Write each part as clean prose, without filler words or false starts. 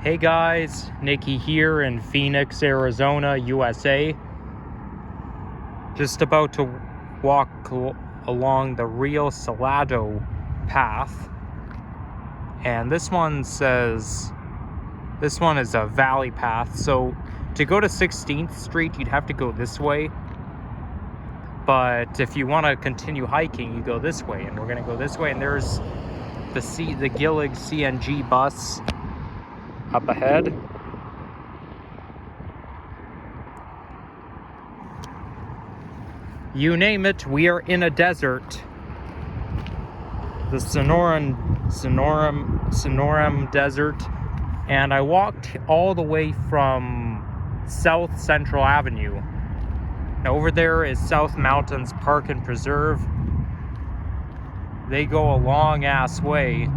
Hey guys, Nikki here in Phoenix, Arizona, USA. Just about to walk along the Rio Salado path. And this one is a valley path. So to go to 16th Street, you'd have to go this way. But if you want to continue hiking, you go this way. And we're going to go this way. And there's the Gillig CNG bus up ahead. You name it, we are in a desert. The Sonoran Desert. And I walked all the way from South Central Avenue. Now over there is South Mountains Park and Preserve. They go a long ass way.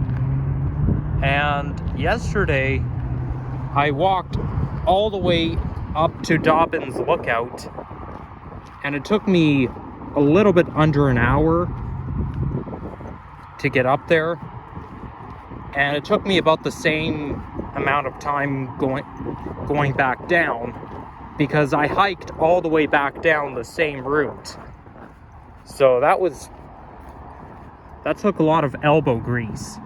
And yesterday I walked all the way up to Dobbins Lookout, and it took me a little bit under an hour to get up there, and it took me about the same amount of time going back down, because I hiked all the way back down the same route. So that took a lot of elbow grease.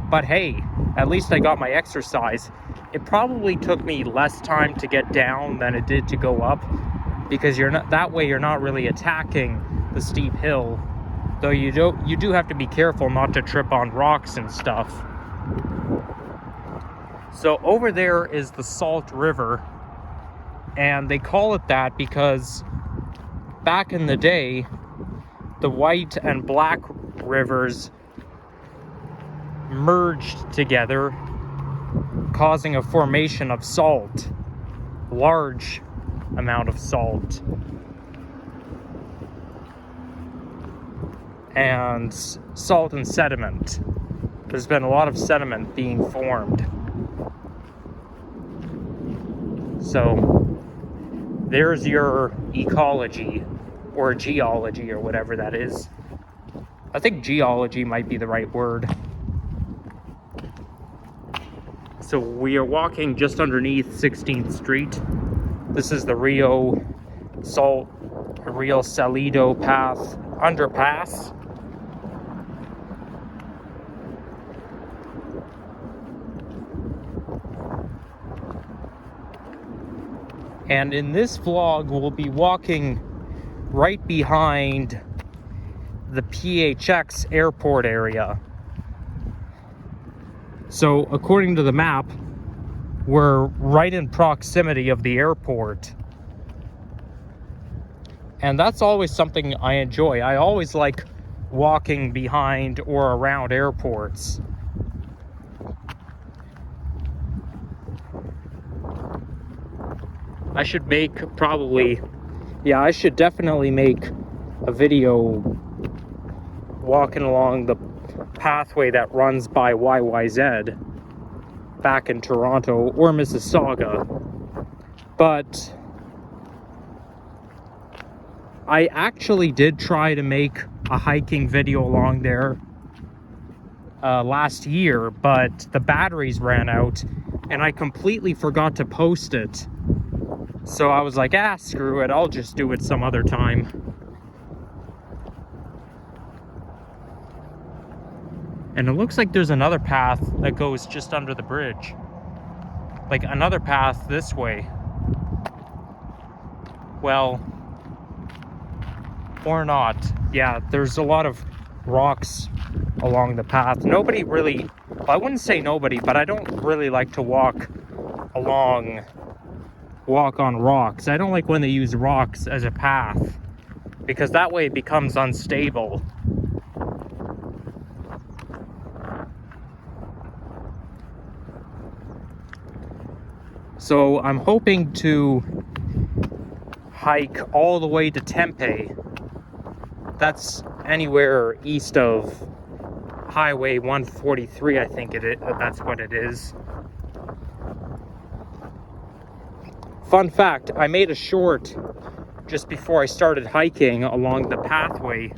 But hey, at least I got my exercise. It probably took me less time to get down than it did to go up, because you're not really attacking the steep hill. Though you do have to be careful not to trip on rocks and stuff. So over there is the Salt River, and they call it that because back in the day, the White and Black rivers merged together, causing a formation of salt, large amount of salt, and salt and sediment. There's been a lot of sediment being formed. So there's your ecology or geology or whatever that is. I think geology might be the right word. So we are walking just underneath 16th Street. This is the Rio Salado path underpass. And in this vlog, we'll be walking right behind the PHX airport area. So according to the map, we're right in proximity of the airport. And that's always something I enjoy. I always like walking behind or around airports. I should definitely make a video walking along the pathway that runs by YYZ back in Toronto or Mississauga. But I actually did try to make a hiking video along there last year, but the batteries ran out and I completely forgot to post it. So I was like, screw it, I'll just do it some other time. And it looks like there's another path that goes just under the bridge. Like another path this way. Well, or not. Yeah, there's a lot of rocks along the path. I wouldn't say nobody, but I don't really like to walk on rocks. I don't like when they use rocks as a path, because that way it becomes unstable. So I'm hoping to hike all the way to Tempe. That's anywhere east of Highway 143, I think that's what it is. Fun fact, I made a short just before I started hiking along the pathway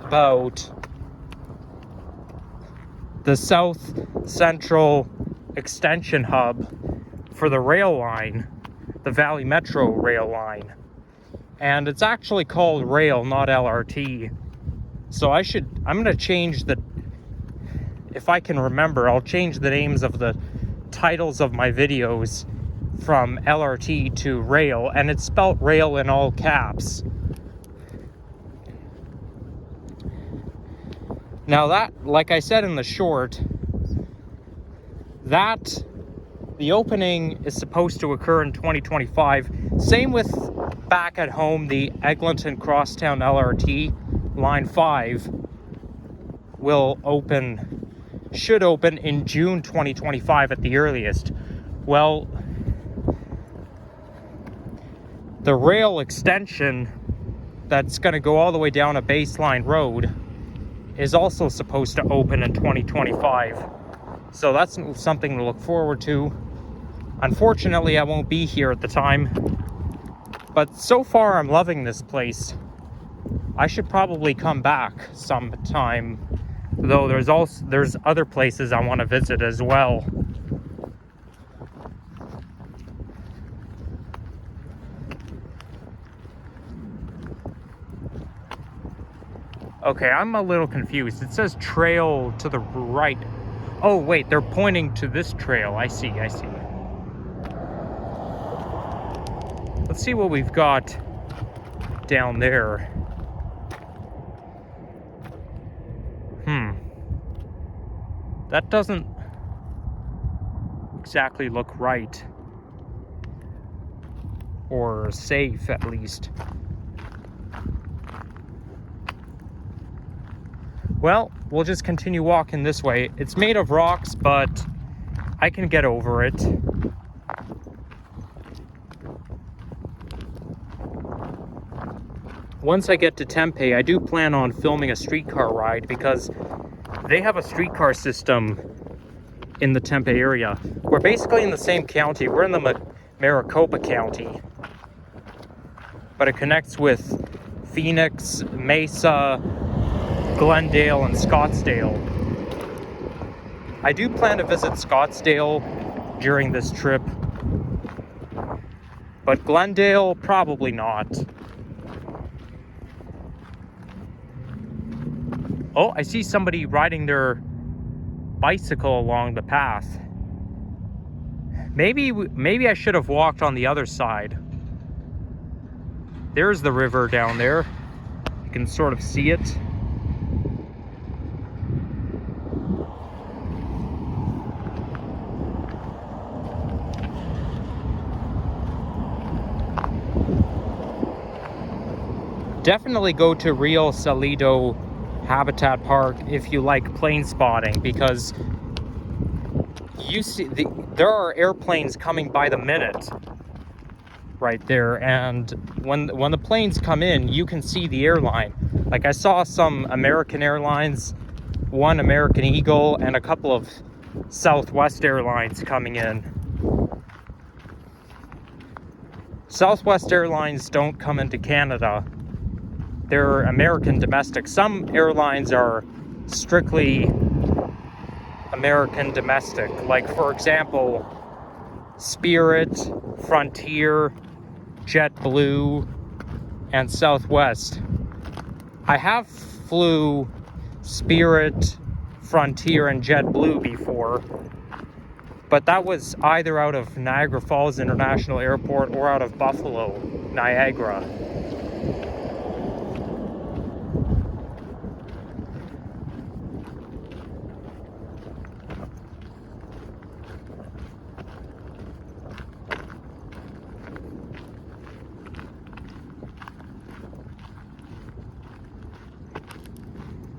about the South Central extension hub for the rail line, the Valley Metro rail line. And it's actually called rail, not LRT. So I'm gonna change if I can remember, I'll change the names of the titles of my videos from LRT to rail, and it's spelt rail in all caps. Now that, like I said in the short, that the opening is supposed to occur in 2025. Same with back at home, the Eglinton Crosstown LRT, Line 5, should open in June 2025 at the earliest. Well, the rail extension that's going to go all the way down a baseline road is also supposed to open in 2025. So that's something to look forward to. Unfortunately, I won't be here at the time, but so far I'm loving this place. I should probably come back sometime, though there's other places I want to visit as well. Okay, I'm a little confused. It says trail to the right. Oh wait, they're pointing to this trail. I see. Let's see what we've got down there. That doesn't exactly look right. Or safe, at least. Well, we'll just continue walking this way. It's made of rocks, but I can get over it. Once I get to Tempe, I do plan on filming a streetcar ride because they have a streetcar system in the Tempe area. We're basically in the same county. We're in the Maricopa County. But it connects with Phoenix, Mesa, Glendale, and Scottsdale. I do plan to visit Scottsdale during this trip, but Glendale, probably not. Oh, I see somebody riding their bicycle along the path. Maybe I should have walked on the other side. There's the river down there. You can sort of see it. Definitely go to Rio Salido Habitat Park if you like plane spotting, because you see there are airplanes coming by the minute right there, and when the planes come in, you can see the airline. Like I saw some American Airlines, one American Eagle, and a couple of Southwest Airlines coming in. Southwest Airlines don't come into Canada. They're American domestic. Some airlines are strictly American domestic. Like, for example, Spirit, Frontier, JetBlue, and Southwest. I have flew Spirit, Frontier, and JetBlue before, but that was either out of Niagara Falls International Airport or out of Buffalo, Niagara.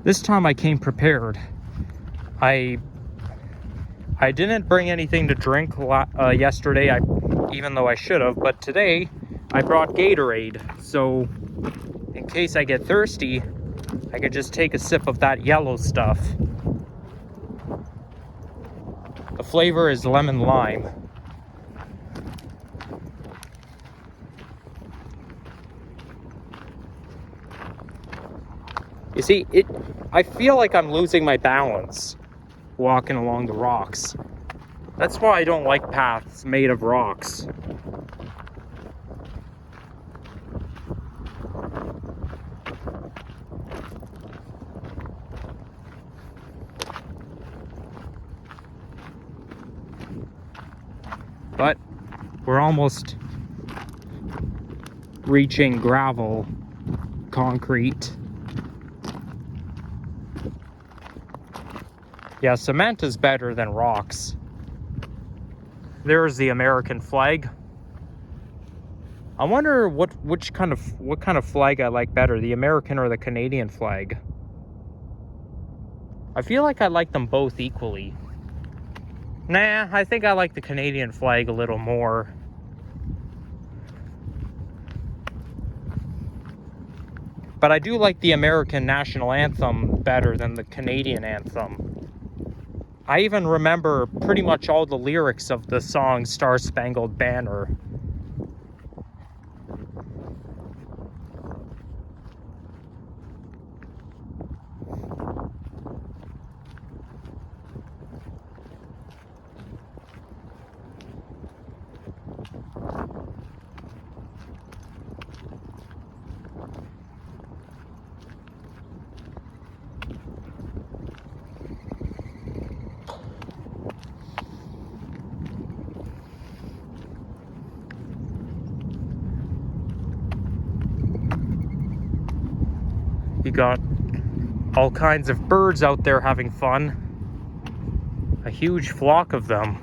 This time I came prepared. I didn't bring anything to drink yesterday, even though I should have, but today I brought Gatorade. So in case I get thirsty, I could just take a sip of that yellow stuff. The flavor is lemon lime. You see, I feel like I'm losing my balance walking along the rocks. That's why I don't like paths made of rocks. But we're almost reaching gravel, concrete. Yeah, cement is better than rocks. There's the American flag. I wonder what kind of flag I like better, the American or the Canadian flag. I feel like I like them both equally. Nah, I think I like the Canadian flag a little more. But I do like the American national anthem better than the Canadian anthem. I even remember pretty much all the lyrics of the song Star Spangled Banner. You got all kinds of birds out there having fun. A huge flock of them.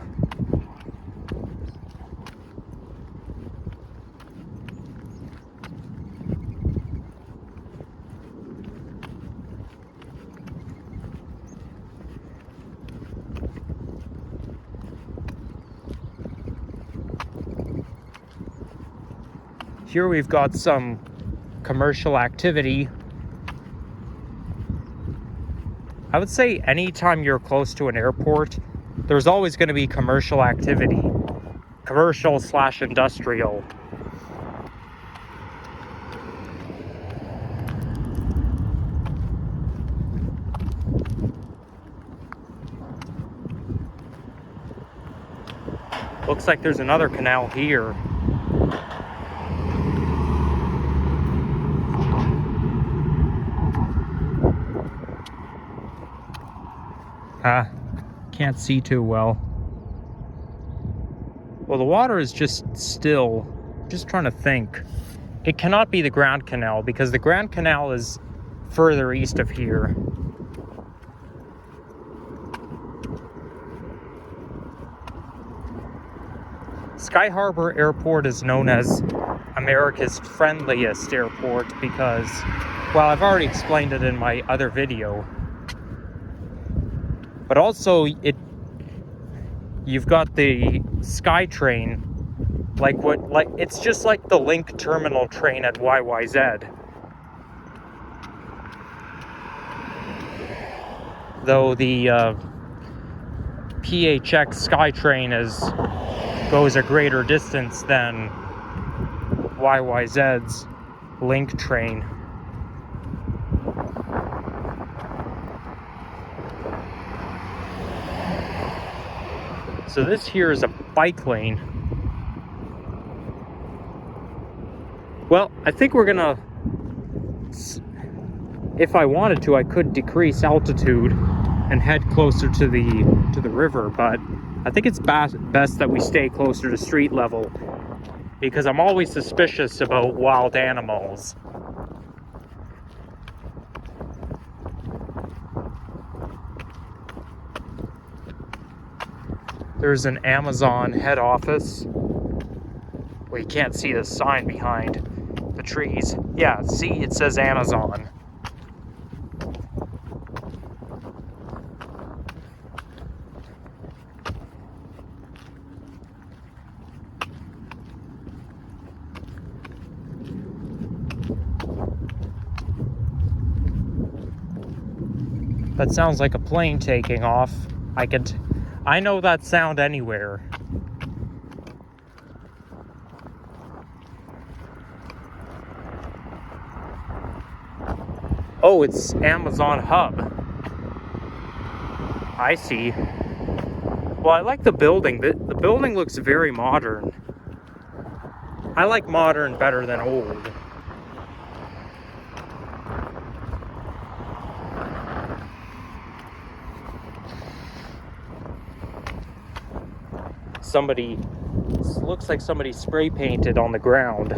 Here we've got some commercial activity. I would say anytime you're close to an airport, there's always going to be commercial activity. Commercial/industrial. Looks like there's another canal here. Can't see too well. Well, the water is just still. Just trying to think. It cannot be the Grand Canal because the Grand Canal is further east of here. Sky Harbor Airport is known as America's friendliest airport because, well, I've already explained it in my other video. But also, you've got the SkyTrain, it's just like the Link Terminal train at YYZ. Though the PHX SkyTrain goes a greater distance than YYZ's Link train. So this here is a bike lane. Well, I think we're gonna, if I wanted to, I could decrease altitude and head closer to the river, but I think it's best that we stay closer to street level because I'm always suspicious about wild animals. There's an Amazon head office. Well, you can't see the sign behind the trees. Yeah, see, it says Amazon. That sounds like a plane taking off. I know that sound anywhere. Oh, it's Amazon Hub. I see. Well, I like the building. The building looks very modern. I like modern better than old. Looks like somebody spray painted on the ground.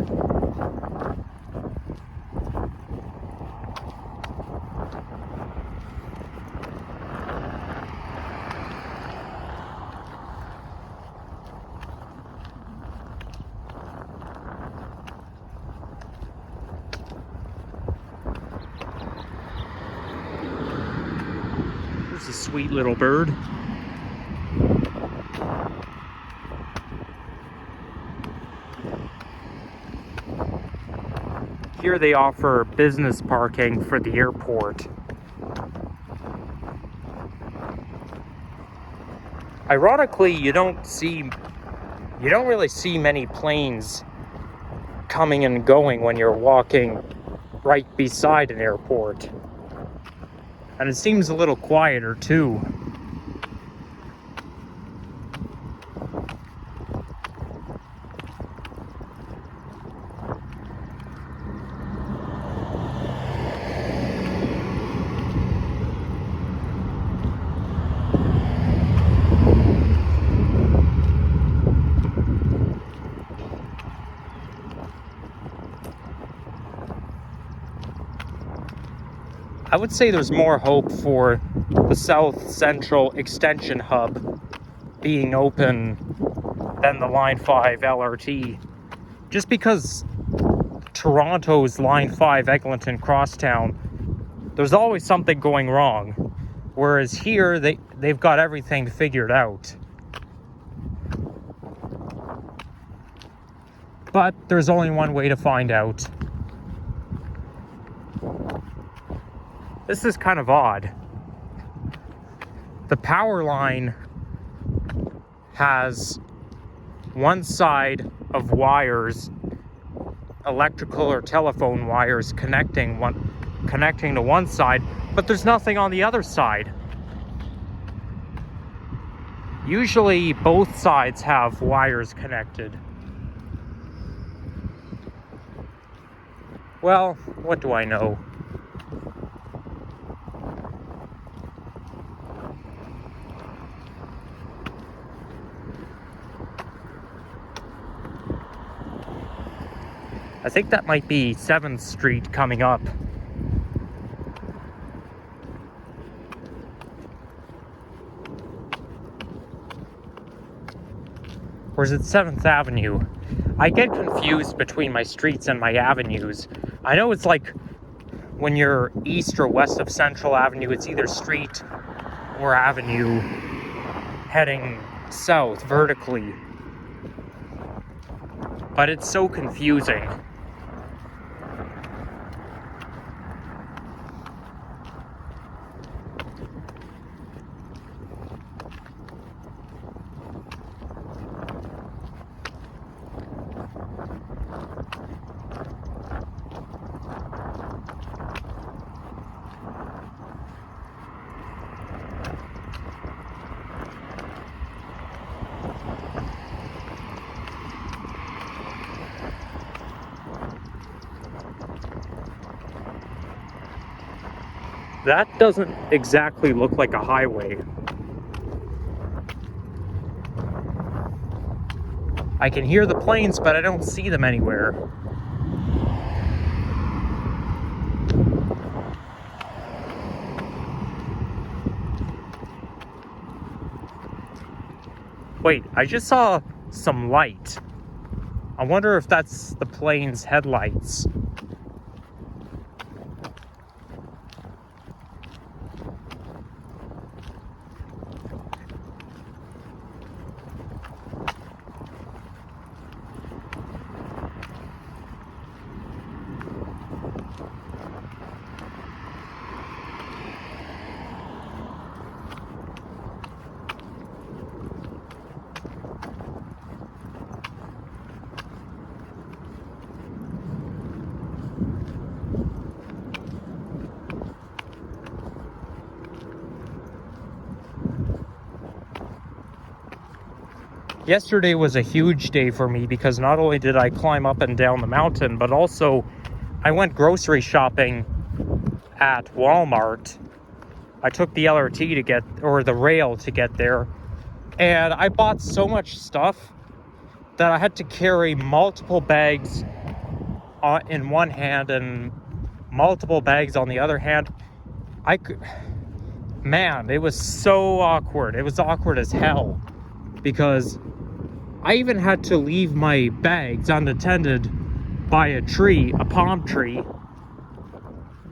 There's a sweet little bird. Here they offer business parking for the airport. Ironically, you don't really see many planes coming and going when you're walking right beside an airport. And it seems a little quieter too. I would say there's more hope for the South Central Extension Hub being open than the Line 5 LRT. Just because Toronto's Line 5 Eglinton Crosstown, there's always something going wrong. Whereas here, they've got everything figured out. But there's only one way to find out. This is kind of odd. The power line has one side of wires, electrical or telephone wires connecting to one side, but there's nothing on the other side. Usually both sides have wires connected. Well, what do I know? I think that might be 7th Street coming up. Or is it 7th Avenue? I get confused between my streets and my avenues. I know it's like when you're east or west of Central Avenue, it's either street or avenue heading south vertically. But it's so confusing. That doesn't exactly look like a highway. I can hear the planes, but I don't see them anywhere. Wait, I just saw some light. I wonder if that's the plane's headlights. Yesterday was a huge day for me because not only did I climb up and down the mountain, but also I went grocery shopping at Walmart. I took the the rail to get there, and I bought so much stuff that I had to carry multiple bags in one hand and multiple bags on the other hand. Man, it was so awkward. It was awkward as hell because I even had to leave my bags unattended by a palm tree,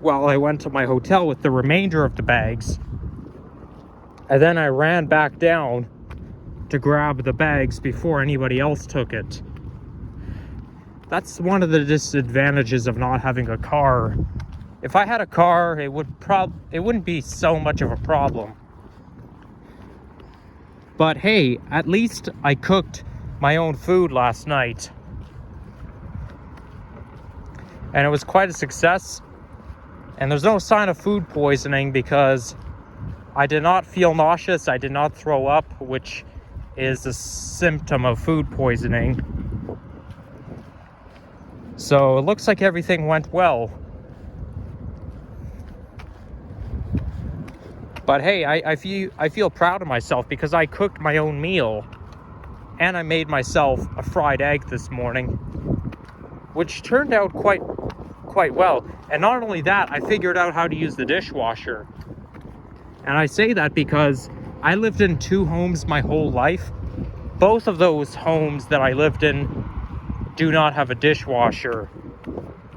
while I went to my hotel with the remainder of the bags. And then I ran back down to grab the bags before anybody else took it. That's one of the disadvantages of not having a car. If I had a car, it wouldn't be so much of a problem. But hey, at least I cooked my own food last night. And it was quite a success. And there's no sign of food poisoning because I did not feel nauseous. I did not throw up, which is a symptom of food poisoning. So it looks like everything went well. But hey, I feel proud of myself because I cooked my own meal. And I made myself a fried egg this morning, which turned out quite well. And not only that, I figured out how to use the dishwasher. And I say that because I lived in 2 homes my whole life. Both of those homes that I lived in do not have a dishwasher.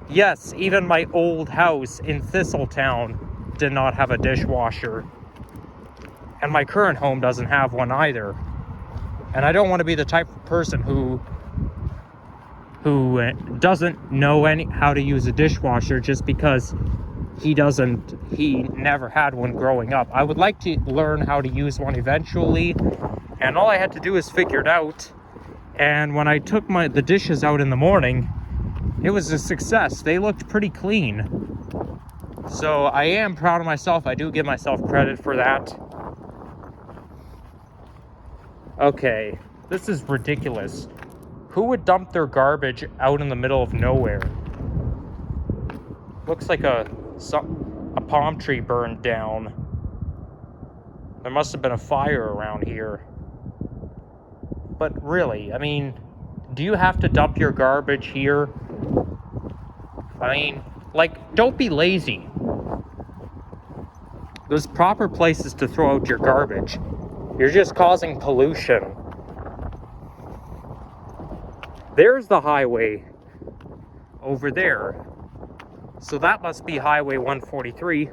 Yes, even my old house in Thistletown did not have a dishwasher. And my current home doesn't have one either. And I don't want to be the type of person who doesn't know how to use a dishwasher just because he never had one growing up. I would like to learn how to use one eventually, and all I had to do is figure it out. And when I took the dishes out in the morning, it was a success. They looked pretty clean. So I am proud of myself. I do give myself credit for that. Okay, this is ridiculous. Who would dump their garbage out in the middle of nowhere? Looks like a palm tree burned down. There must have been a fire around here. But really, I mean, do you have to dump your garbage here? I mean, like, don't be lazy. There's proper places to throw out your garbage. You're just causing pollution. There's the highway over there. So that must be Highway 143.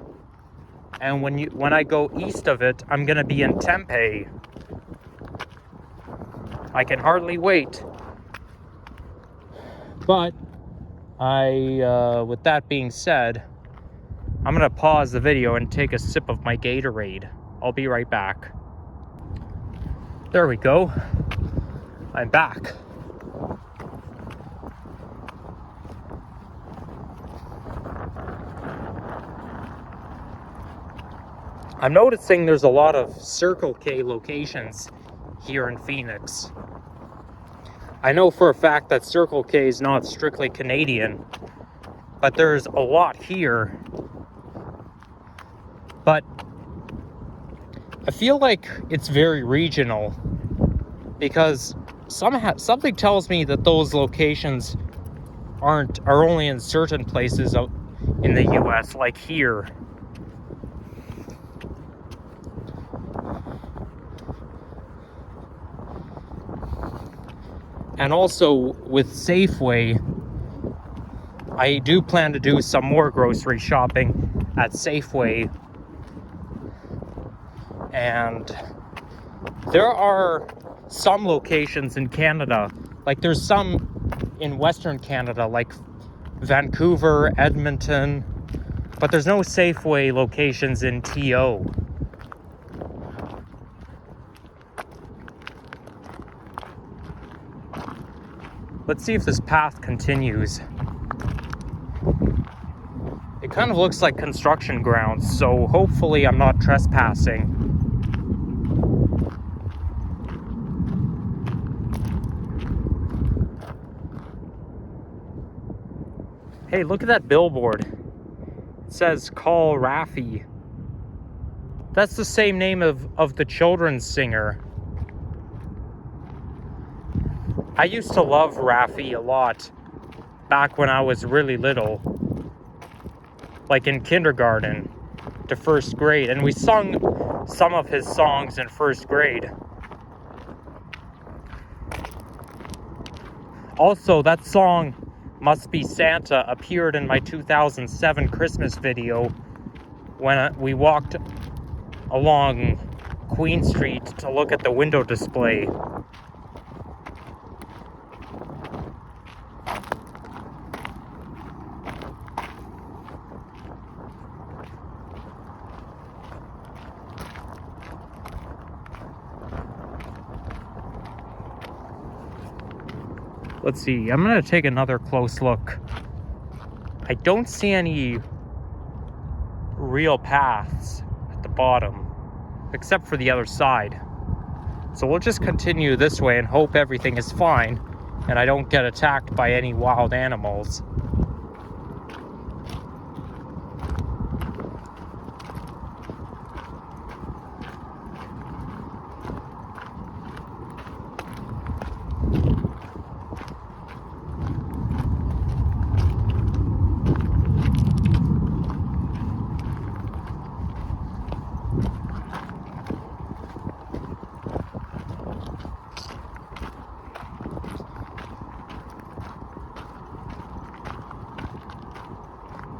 And when I go east of it, I'm gonna be in Tempe. I can hardly wait. But with that being said, I'm gonna pause the video and take a sip of my Gatorade. I'll be right back. There we go. I'm back. I'm noticing there's a lot of Circle K locations here in Phoenix. I know for a fact that Circle K is not strictly Canadian, but there's a lot here. But I feel like it's very regional because something tells me that those locations are only in certain places in the US, like here. And also with Safeway, I do plan to do some more grocery shopping at Safeway. And there are some locations in Canada, like there's some in Western Canada, like Vancouver, Edmonton, but there's no Safeway locations in TO. Let's see if this path continues. It kind of looks like construction grounds, so hopefully I'm not trespassing. Hey, look at that billboard. It says call Raffi. That's the same name of the children's singer. I used to love Raffi a lot back when I was really little. Like in kindergarten to first grade. And we sung some of his songs in first grade. Also, that song, Must Be Santa, appeared in my 2007 Christmas video when we walked along Queen Street to look at the window display. Let's see, I'm gonna take another close look. I don't see any real paths at the bottom, except for the other side. So we'll just continue this way and hope everything is fine and I don't get attacked by any wild animals.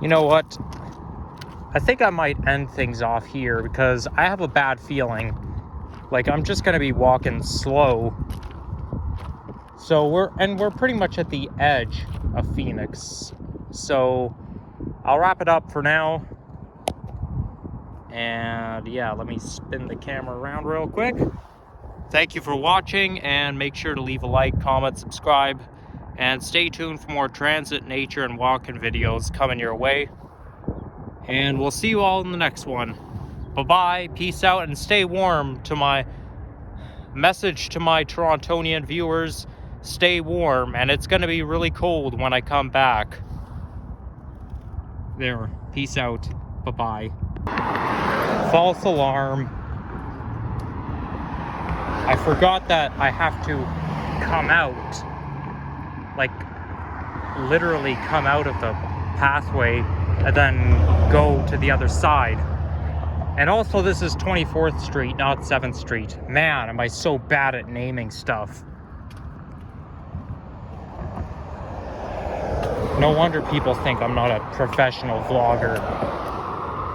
You know what? I think I might end things off here because I have a bad feeling. Like I'm just gonna be walking slow. So we're pretty much at the edge of Phoenix. So I'll wrap it up for now. And yeah, let me spin the camera around real quick. Thank you for watching, and make sure to leave a like, comment, subscribe, and stay tuned for more transit, nature, and walking videos coming your way. And we'll see you all in the next one. Bye-bye, peace out, and stay warm. To my message to my Torontonian viewers, stay warm, and it's going to be really cold when I come back. There, peace out, bye-bye. False alarm. I forgot that I have to come out, like literally come out of the pathway and then go to the other side. And also this is 24th Street, not 7th Street. Man, am I so bad at naming stuff. No wonder people think I'm not a professional vlogger.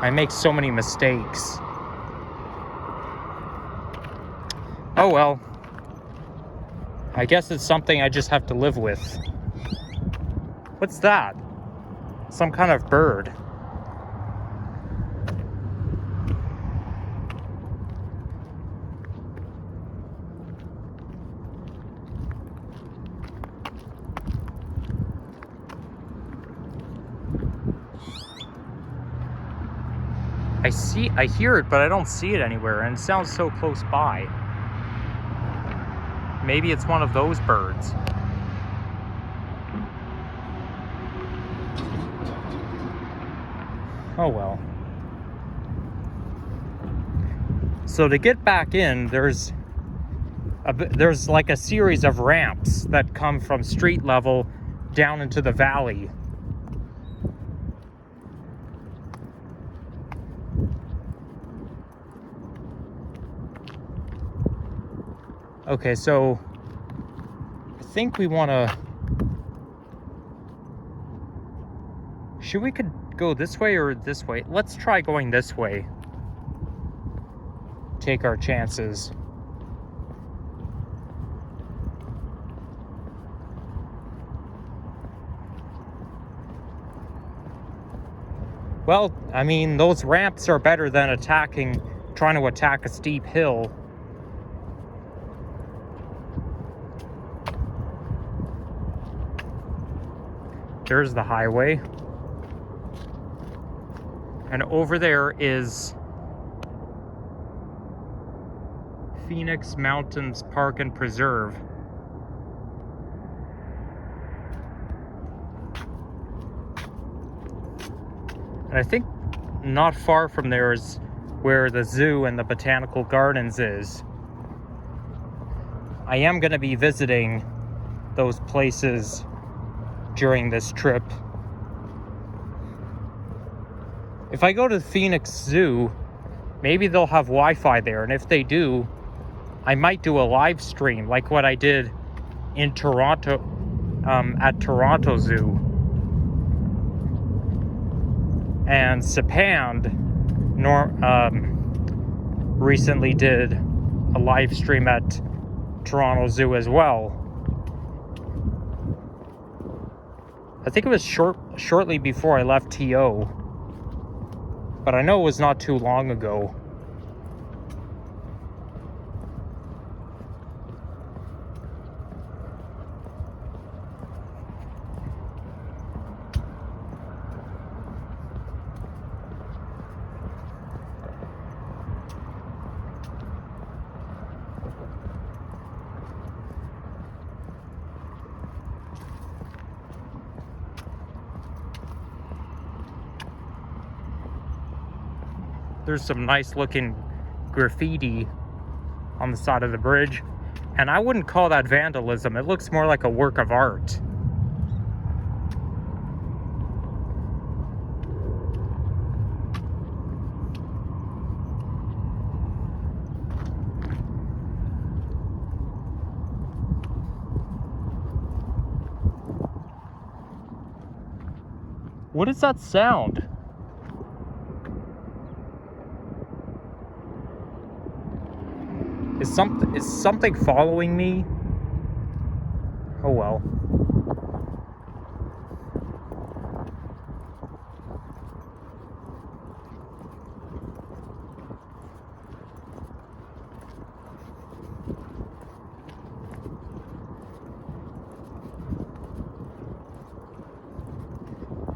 I make so many mistakes. Oh well. I guess it's something I just have to live with. What's that? Some kind of bird. I hear it, but I don't see it anywhere, and it sounds so close by. Maybe it's one of those birds. Oh well. So to get back in, there's like a series of ramps that come from street level down into the valley. Okay, so I think we want to... we could go this way or this way? Let's try going this way. Take our chances. Well, I mean, those ramps are better than trying to attack a steep hill. There's the highway. And over there is Phoenix Mountains Park and Preserve. And I think not far from there is where the zoo and the botanical gardens is. I am going to be visiting those places during this trip. If I go to the Phoenix Zoo, maybe they'll have Wi-Fi there, and if they do, I might do a live stream like what I did in Toronto, at Toronto Zoo. And Sepand recently did a live stream at Toronto Zoo as well. I think it was shortly before I left TO, but I know it was not too long ago. There's some nice looking graffiti on the side of the bridge, and I wouldn't call that vandalism. It looks more like a work of art. What is that sound? Is something following me? Oh well.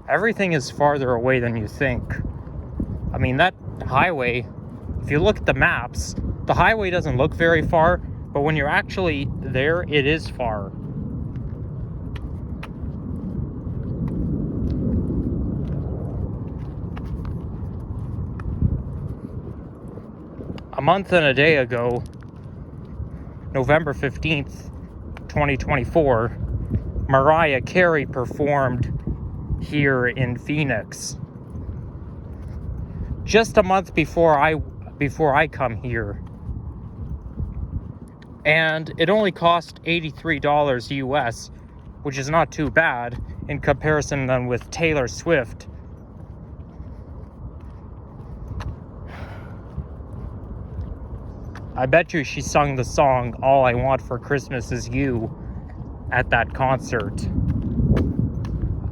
Everything is farther away than you think. I mean, that highway, if you look at the maps, the highway doesn't look very far, but when you're actually there, it is far. A month and a day ago, November 15th, 2024, Mariah Carey performed here in Phoenix. Just a month before I come here. And it only cost $83 US, which is not too bad in comparison then with Taylor Swift. I bet you she sung the song All I Want for Christmas Is You at that concert.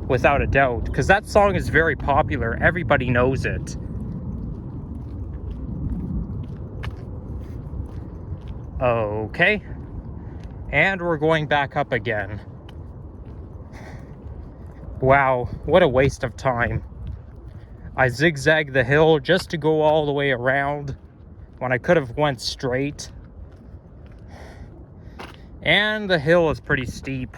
Without a doubt, because that song is very popular. Everybody knows it. Okay, and we're going back up again. Wow, what a waste of time. I zigzagged the hill just to go all the way around when I could have went straight. And the hill is pretty steep.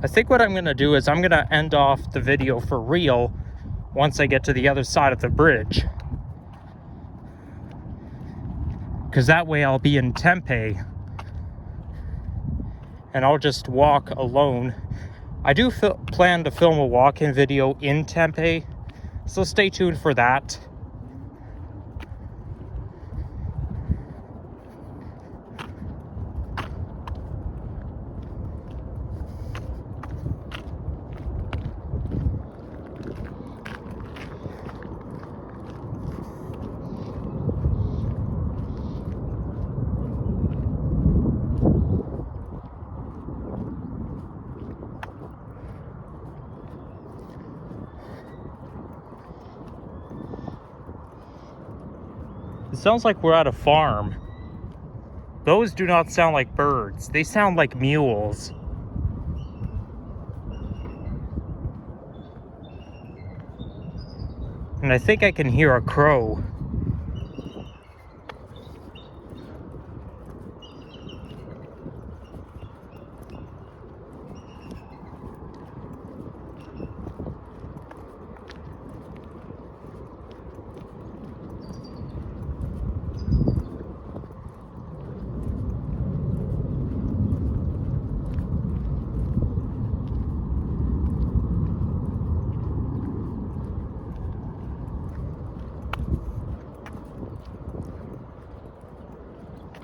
I think what I'm going to do is I'm going to end off the video for real once I get to the other side of the bridge. Because that way I'll be in Tempe. And I'll just walk alone. I do plan to film a walk-in video in Tempe, so stay tuned for that. It sounds like we're at a farm. Those do not sound like birds. They sound like mules. And I think I can hear a crow.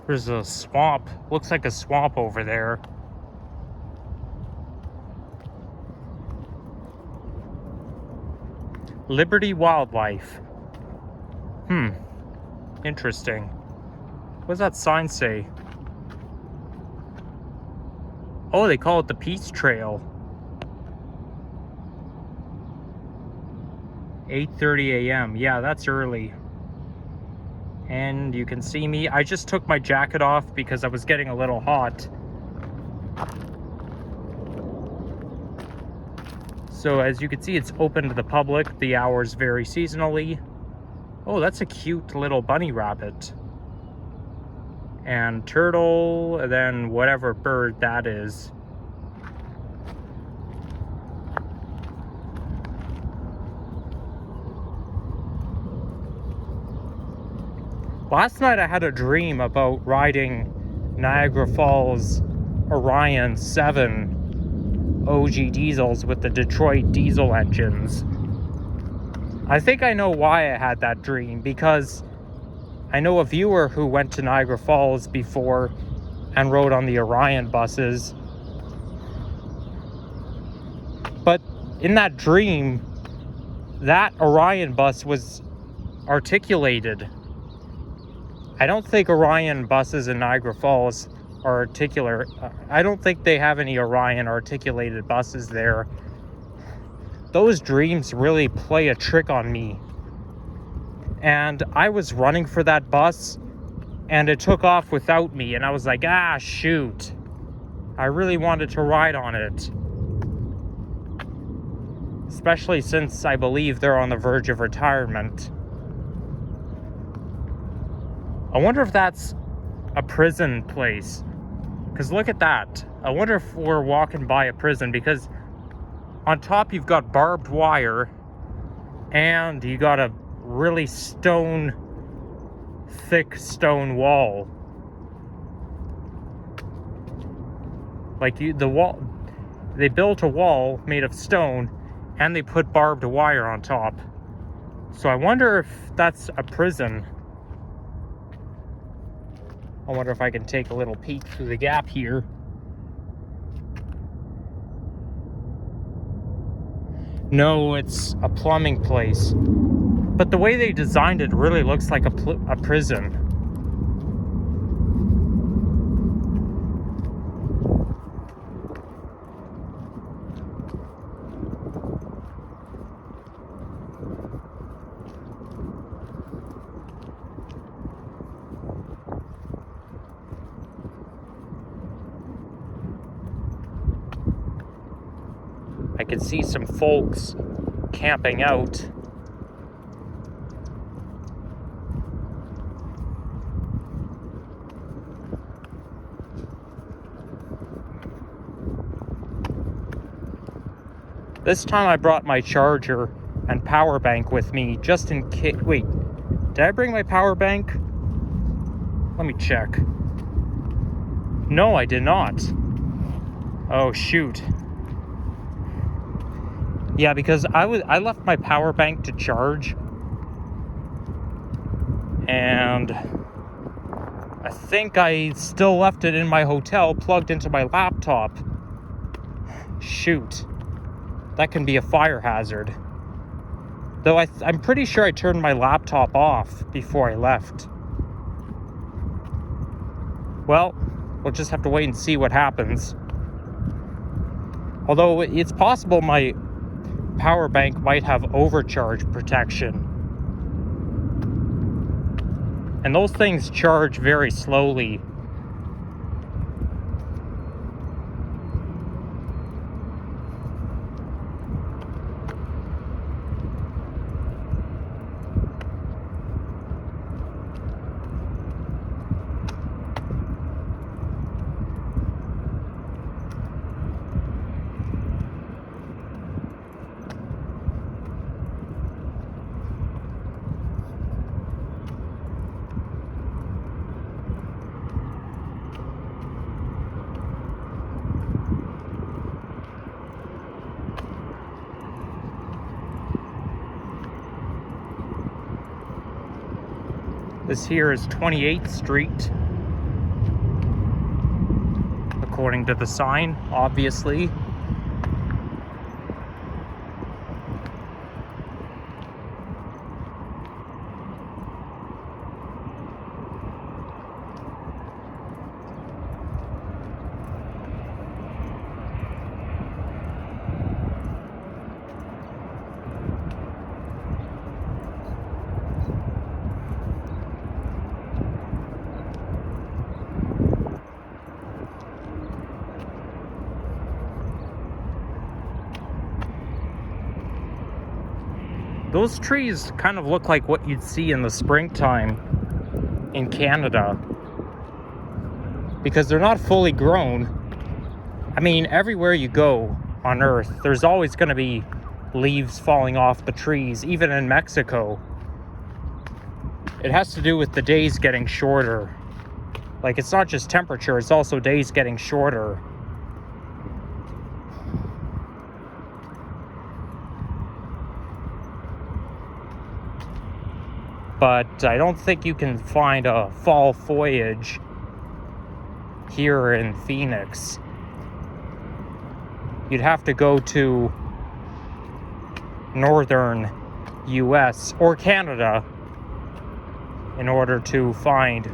There's a swamp. Looks like a swamp over there. Liberty Wildlife. Interesting. What does that sign say? Oh, they call it the Peace Trail. 8:30 a.m. Yeah, that's early. And you can see me. I just took my jacket off because I was getting a little hot. So as you can see, it's open to the public. The hours vary seasonally. Oh, that's a cute little bunny rabbit. And turtle, and then whatever bird that is. Last night I had a dream about riding Niagara Falls Orion 7 OG diesels with the Detroit diesel engines. I think I know why I had that dream, because I know a viewer who went to Niagara Falls before and rode on the Orion buses. But in that dream, that Orion bus was articulated. I don't think Orion buses in Niagara Falls are articulate. I don't think they have any Orion articulated buses there. Those dreams really play a trick on me. And I was running for that bus, and it took off without me, and I was like, ah, shoot. I really wanted to ride on it. Especially since I believe they're on the verge of retirement. I wonder if that's a prison place. Because look at that. I wonder if we're walking by a prison, because on top you've got barbed wire and you got a really thick stone wall. Like the wall, they built a wall made of stone and they put barbed wire on top. So I wonder if that's a prison. I wonder if I can take a little peek through the gap here. No, it's a plumbing place. But the way they designed it really looks like a prison. I can see some folks camping out. This time I brought my charger and power bank with me just in case. Wait, did I bring my power bank? Let me check. No, I did not. Oh, shoot. Yeah, because I left my power bank to charge, and I think I still left it in my hotel plugged into my laptop. Shoot, that can be a fire hazard. Though I'm pretty sure I turned my laptop off before I left. Well, we'll just have to wait and see what happens. Although it's possible my power bank might have overcharge protection. And those things charge very slowly. This here is 28th Street, according to the sign, obviously. Those trees kind of look like what you'd see in the springtime in Canada, because they're not fully grown. I mean, everywhere you go on Earth, there's always going to be leaves falling off the trees, even in Mexico. It has to do with the days getting shorter. Like, it's not just temperature, it's also days getting shorter. But I don't think you can find a fall foliage here in Phoenix. You'd have to go to northern US or Canada in order to find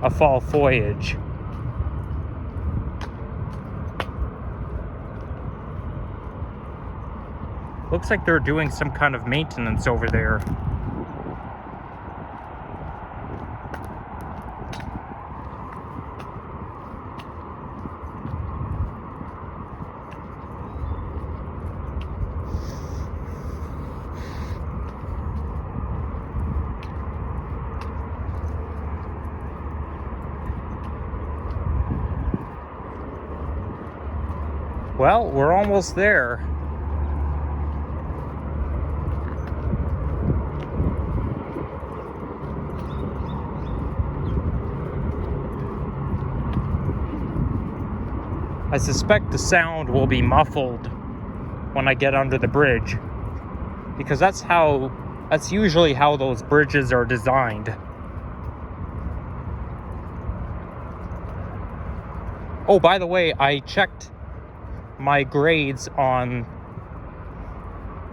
a fall foliage. Looks like they're doing some kind of maintenance over there. Well, we're almost there. I suspect the sound will be muffled when I get under the bridge, because that's usually how those bridges are designed. Oh, by the way, I checked my grades on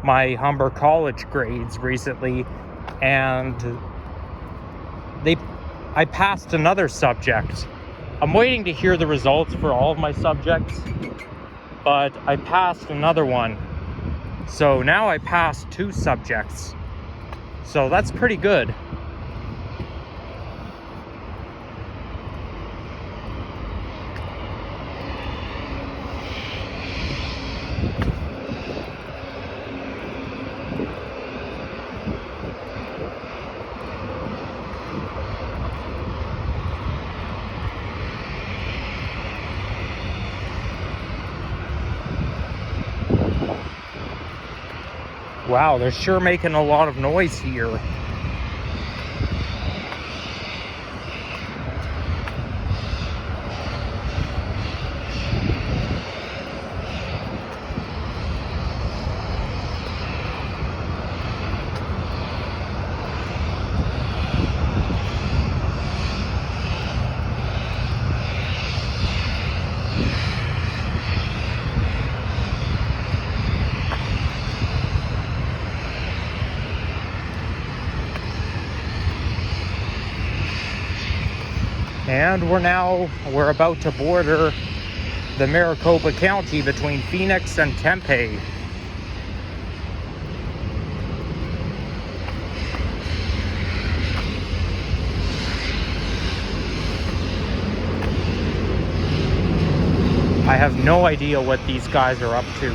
my Humber College grades recently, and I passed another subject. I'm waiting to hear the results for all of my subjects, but I passed another one. So now I passed 2 subjects. So that's pretty good. Wow, they're sure making a lot of noise here. And we're about to border the Maricopa County between Phoenix and Tempe. I have no idea what these guys are up to.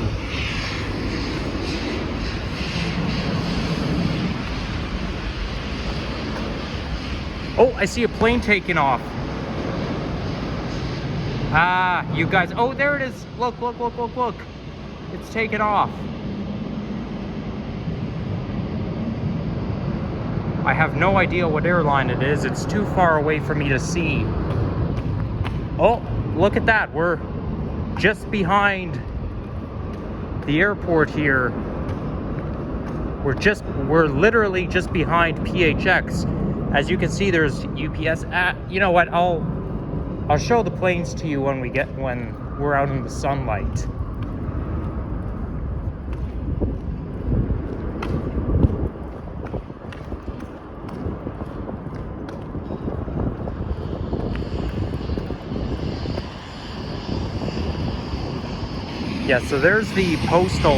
Oh, I see a plane taking off. Ah, you guys. Oh, there it is. Look, look, look, look, look. It's taken off. I have no idea what airline it is. It's too far away for me to see. Oh, look at that. We're just behind the airport here. We're literally just behind PHX. As you can see, there's UPS. You know what? I'll show the planes to you when we're out in the sunlight. Yeah, so there's the postal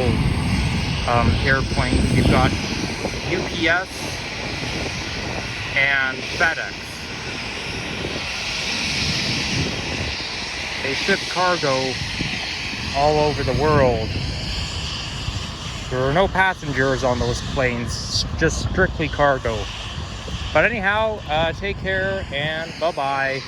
airplanes. You've got UPS and FedEx. They ship cargo all over the world. There are no passengers on those planes, just strictly cargo. But anyhow, take care and bye-bye.